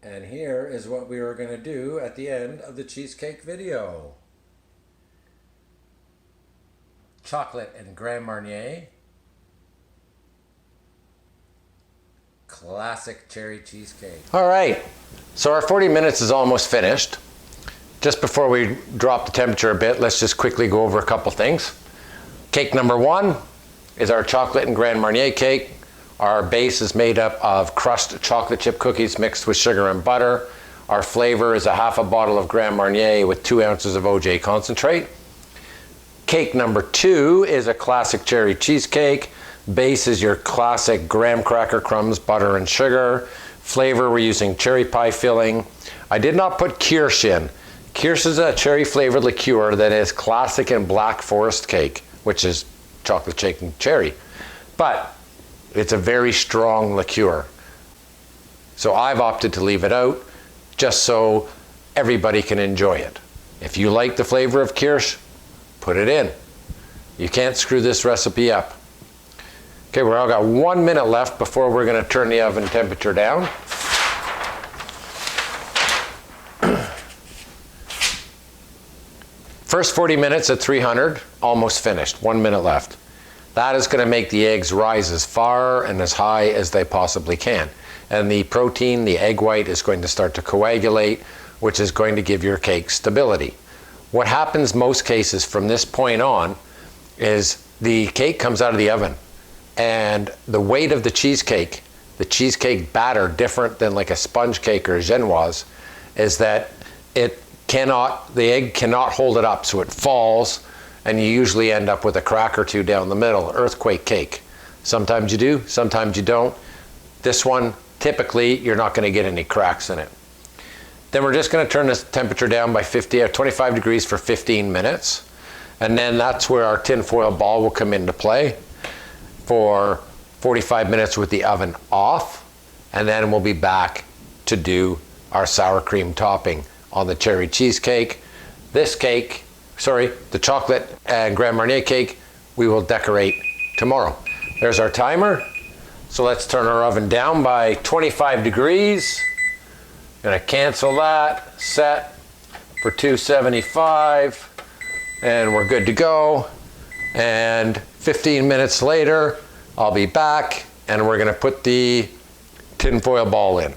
And here is what we were going to do at the end of the cheesecake video. Chocolate and Grand Marnier. Classic cherry cheesecake. All right, so our 40 minutes is almost finished. Just before we drop the temperature a bit, let's just quickly go over a couple things. Cake number one is our chocolate and Grand Marnier cake. Our base is made up of crushed chocolate chip cookies mixed with sugar and butter. Our flavor is a half a bottle of Grand Marnier with 2 ounces of OJ concentrate. Cake number two is a classic cherry cheesecake. Base is your classic graham cracker crumbs, butter and sugar. Flavor, we're using cherry pie filling. I did not put kirsch in. Kirsch is a cherry flavored liqueur that is classic in Black Forest cake, which is chocolate shake and cherry. But it's a very strong liqueur. So I've opted to leave it out just so everybody can enjoy it. If you like the flavor of kirsch, put it in. You can't screw this recipe up. Okay, we've all got 1 minute left before we're going to turn the oven temperature down. First 40 minutes at 300, almost finished, 1 minute left. That is going to make the eggs rise as far and as high as they possibly can. And the protein, the egg white, is going to start to coagulate, which is going to give your cake stability. What happens most cases from this point on is the cake comes out of the oven and the weight of the cheesecake batter, different than like a sponge cake or a genoise, is that the egg cannot hold it up, so it falls, and you usually end up with a crack or two down the middle, earthquake cake. Sometimes you do, sometimes you don't. This one, typically, you're not gonna get any cracks in it. Then we're just gonna turn this temperature down by 25 degrees for 15 minutes. And then that's where our tin foil ball will come into play for 45 minutes with the oven off. And then we'll be back to do our sour cream topping on the cherry cheesecake. The chocolate and Grand Marnier cake, we will decorate tomorrow. There's our timer. So let's turn our oven down by 25 degrees. Gonna cancel that, set for 275, and we're good to go. And 15 minutes later, I'll be back and we're gonna put the tinfoil ball in.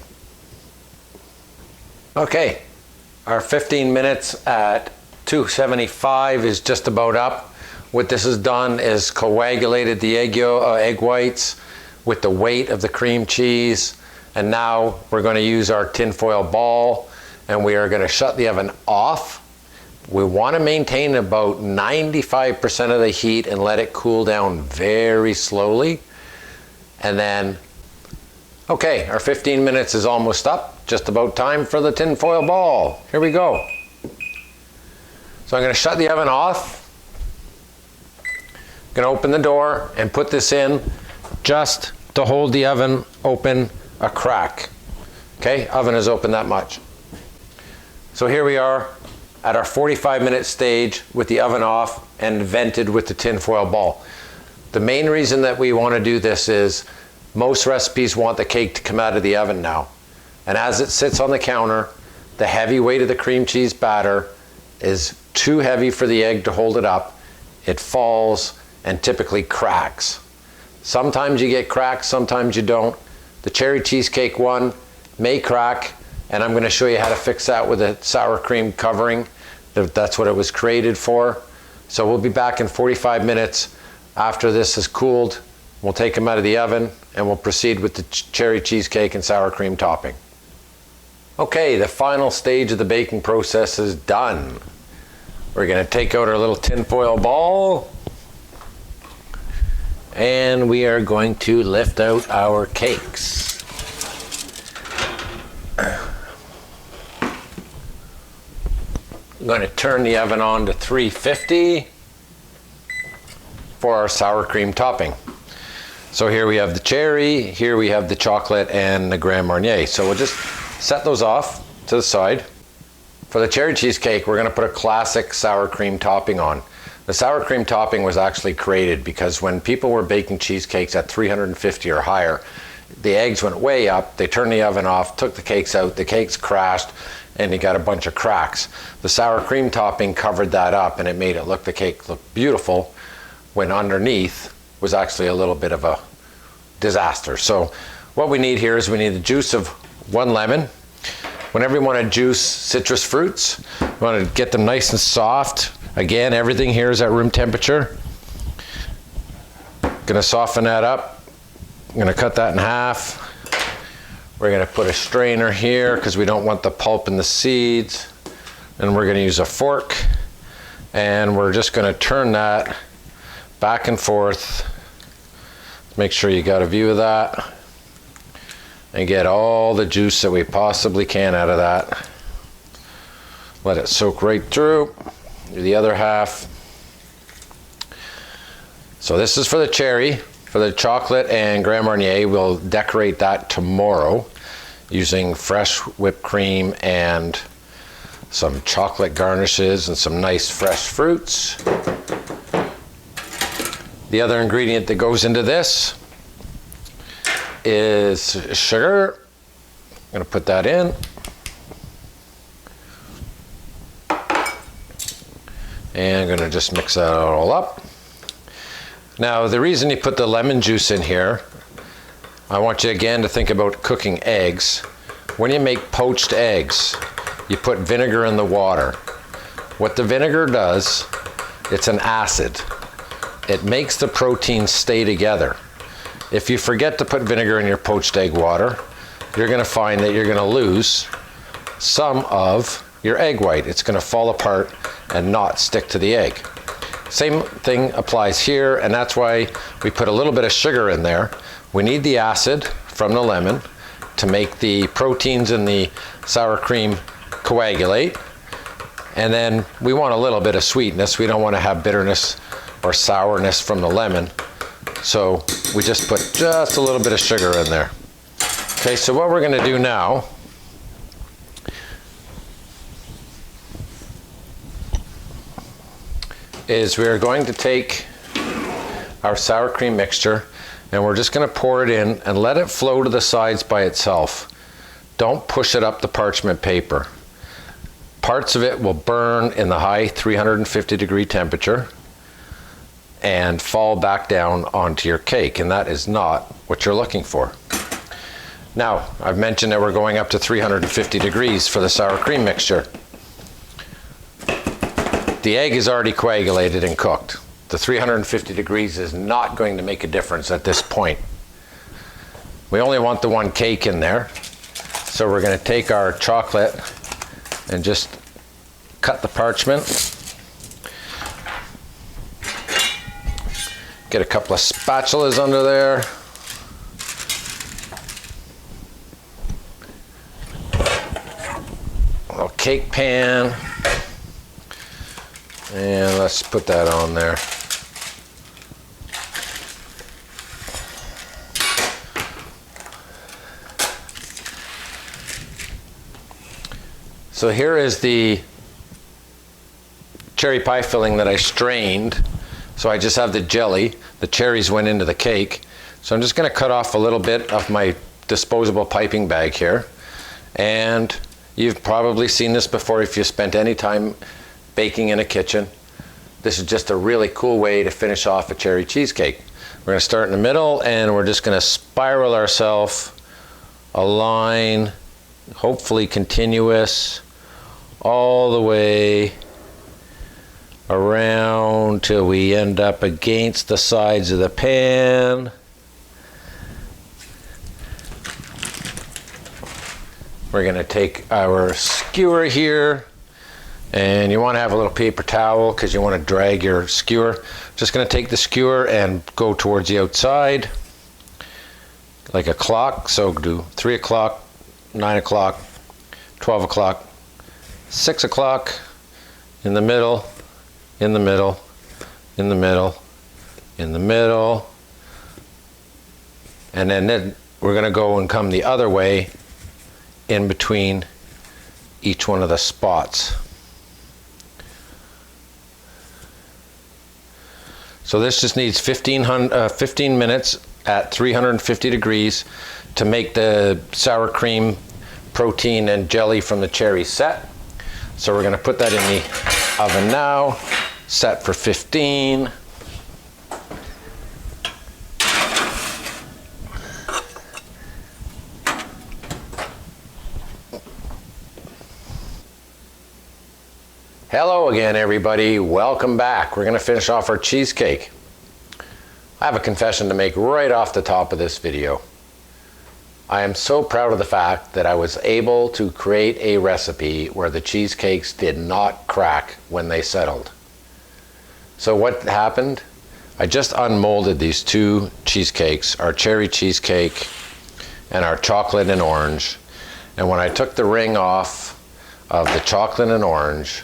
Okay, our 15 minutes at 275 is just about up. What this has done is coagulated the egg whites with the weight of the cream cheese. And now we're going to use our tinfoil ball and we are going to shut the oven off. We want to maintain about 95% of the heat and let it cool down very slowly. And then, okay, our 15 minutes is almost up. Just about time for the tinfoil ball. Here we go. So I'm going to shut the oven off. I'm going to open the door and put this in just to hold the oven open a crack. Okay, oven is open that much. So here we are at our 45-minute stage with the oven off and vented with the tinfoil ball. The main reason that we want to do this is most recipes want the cake to come out of the oven now. And as it sits on the counter, the heavy weight of the cream cheese batter is too heavy for the egg to hold it up. It falls and typically cracks. Sometimes you get cracks, sometimes you don't. The cherry cheesecake one may crack, and I'm going to show you how to fix that with a sour cream covering. That's what it was created for. So we'll be back in 45 minutes after this has cooled. We'll take them out of the oven and we'll proceed with the cherry cheesecake and sour cream topping. Okay, the final stage of the baking process is done. We're going to take out our little tinfoil ball and we are going to lift out our cakes. I'm going to turn the oven on to 350 for our sour cream topping. So here we have the cherry, here we have the chocolate and the Grand Marnier. So we'll just set those off to the side. For the cherry cheesecake, we're going to put a classic sour cream topping on. The sour cream topping was actually created because when people were baking cheesecakes at 350 or higher, the eggs went way up. They turned the oven off, took the cakes out, the cakes crashed, and you got a bunch of cracks. The sour cream topping covered that up, and it made it look, the cake look beautiful, when underneath was actually a little bit of a disaster. So what we need here is we need the juice of 1 lemon. Whenever you want to juice citrus fruits, you want to get them nice and soft. Again, everything here is at room temperature. Gonna soften that up. I'm gonna cut that in half. We're gonna put a strainer here because we don't want the pulp and the seeds. And we're gonna use a fork, and we're just gonna turn that back and forth. Make sure you got a view of that, and get all the juice that we possibly can out of that. Let it soak right through. Do the other half. So this is for the cherry. For the chocolate and Grand Marnier, we'll decorate that tomorrow using fresh whipped cream and some chocolate garnishes and some nice fresh fruits. The other ingredient that goes into this is sugar. I'm going to put that in. And I'm going to just mix that all up. Now, the reason you put the lemon juice in here, I want you again to think about cooking eggs. When you make poached eggs, you put vinegar in the water. What the vinegar does, it's an acid. It makes the protein stay together. If you forget to put vinegar in your poached egg water, you're going to find that you're going to lose some of your egg white. It's going to fall apart and not stick to the egg. Same thing applies here, and that's why we put a little bit of sugar in there. We need the acid from the lemon to make the proteins in the sour cream coagulate. And then we want a little bit of sweetness. We don't want to have bitterness or sourness from the lemon. So we just put just a little bit of sugar in there. Okay, so what we're going to do now is we are going to take our sour cream mixture, and we're just going to pour it in and let it flow to the sides by itself. Don't push it up the parchment paper. Parts of it will burn in the high 350 degree temperature and fall back down onto your cake, and that is not what you're looking for. Now, I've mentioned that we're going up to 350 degrees for the sour cream mixture. The egg is already coagulated and cooked. The 350 degrees is not going to make a difference at this point. We only want the one cake in there. So we're going to take our chocolate and just cut the parchment. Get a couple of spatulas under there. A little cake pan. And let's put that on there. So here is the cherry pie filling that I strained. So I just have the jelly. The cherries went into the cake. So I'm just going to cut off a little bit of my disposable piping bag here. And you've probably seen this before if you spent any time baking in a kitchen. This is just a really cool way to finish off a cherry cheesecake. We're going to start in the middle, and we're just going to spiral ourselves a line, hopefully continuous, all the way around till we end up against the sides of the pan. We're going to take our skewer here, and you want to have a little paper towel because you want to drag your skewer. Just going to take the skewer and go towards the outside like a clock. So do 3 o'clock, 9 o'clock, 12 o'clock, 6 o'clock, in the middle, in the middle, in the middle, in the middle. And then we're going to go and come the other way in between each one of the spots. So this just needs 15 minutes at 350 degrees to make the sour cream protein and jelly from the cherries set. So we're going to put that in the oven now, set for 15. Hello again, everybody. Welcome back. We're going to finish off our cheesecake. I have a confession to make right off the top of this video. I am so proud of the fact that I was able to create a recipe where the cheesecakes did not crack when they settled. So what happened? I just unmolded these two cheesecakes, our cherry cheesecake and our chocolate and orange. And when I took the ring off of the chocolate and orange,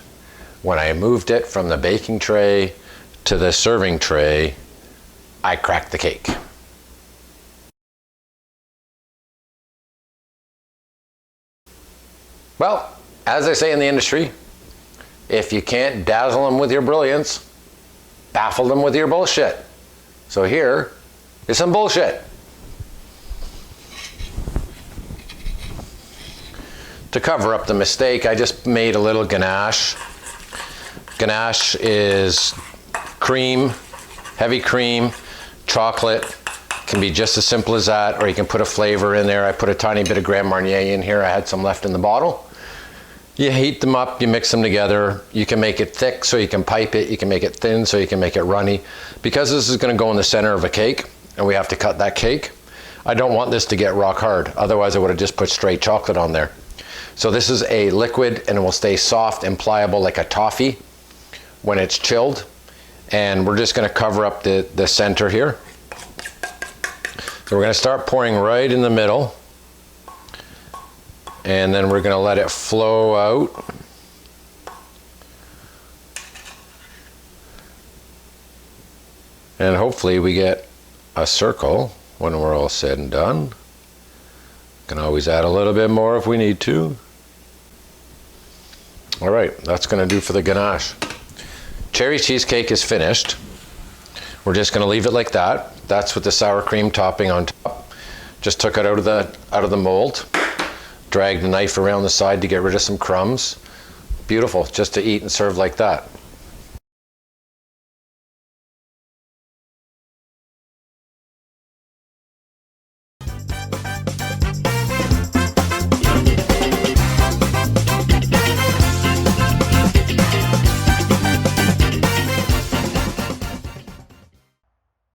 when I moved it from the baking tray to the serving tray, I cracked the cake. Well, as they say in the industry, if you can't dazzle them with your brilliance, baffle them with your bullshit. So here is some bullshit. To cover up the mistake, I just made a little ganache. Ganache is cream, heavy cream, chocolate. Can be just as simple as that, or you can put a flavor in there. I put a tiny bit of Grand Marnier in here. I had some left in the bottle. You heat them up, you mix them together. You can make it thick so you can pipe it. You can make it thin so you can make it runny. Because this is going to go in the center of a cake, and we have to cut that cake, I don't want this to get rock hard. Otherwise, I would have just put straight chocolate on there. So this is a liquid, and it will stay soft and pliable like a toffee when it's chilled. And we're just going to cover up the center here. So we're going to start pouring right in the middle, and then we're going to let it flow out. And hopefully we get a circle when we're all said and done. Can always add a little bit more if we need to. All right, that's going to do for the ganache. Cherry cheesecake is finished. We're just going to leave it like that. That's with the sour cream topping on top. Just took it out of the mold. Dragged the knife around the side to get rid of some crumbs. Beautiful, just to eat and serve like that.